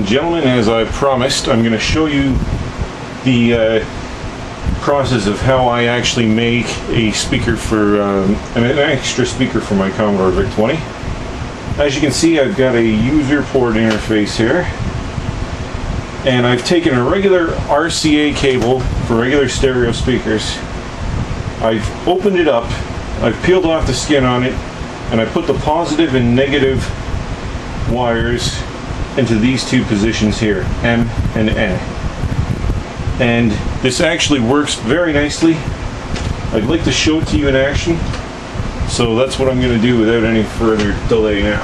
and gentlemen, as I promised, I'm going to show you the process of how I actually make a speaker for an extra speaker for my Commodore Vic 20. As you can see, I've got a user port interface here, and I've taken a regular RCA cable for regular stereo speakers. I've opened it up, I've peeled off the skin on it, and I put the positive and negative wires into these two positions here, M and N. And this actually works very nicely. I'd like to show it to you in action, so that's what I'm going to do without any further delay now.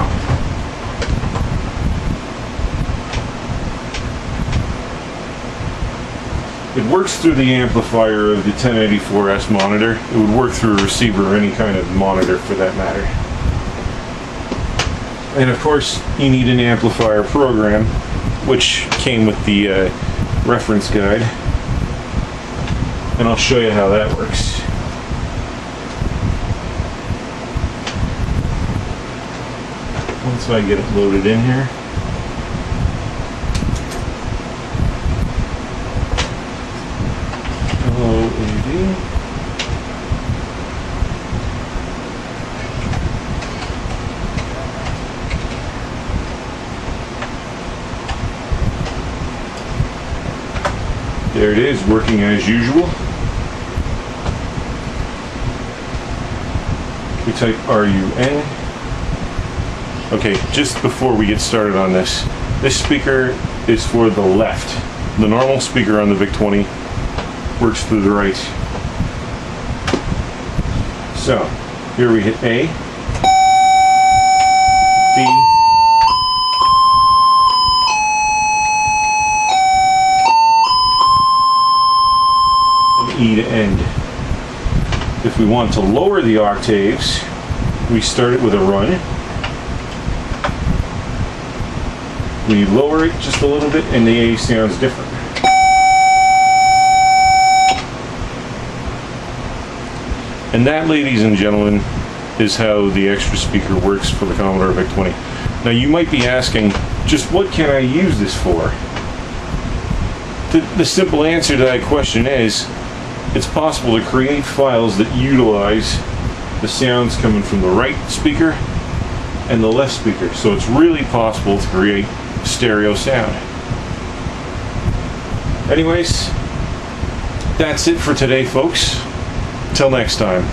It works through the amplifier of the 1084S monitor. It would work through a receiver or any kind of monitor for that matter. And of course, you need an amplifier program, which came with the reference guide. And I'll show you how that works. Once I get it loaded in here. LOAD. There it is, working as usual. We type RUN. Okay, just before we get started on this speaker is for the left. The normal speaker on the Vic 20 works through the right. So, here we hit A, D, E to end. If we want to lower the octaves, we start it with a run. We lower it just a little bit and the A sounds different. And that, ladies and gentlemen, is how the extra speaker works for the Commodore Vic 20. Now you might be asking, just what can I use this for? The simple answer to that question is, it's possible to create files that utilize the sounds coming from the right speaker and the left speaker. So it's really possible to create stereo sound. Anyways, that's it for today, folks. Till next time.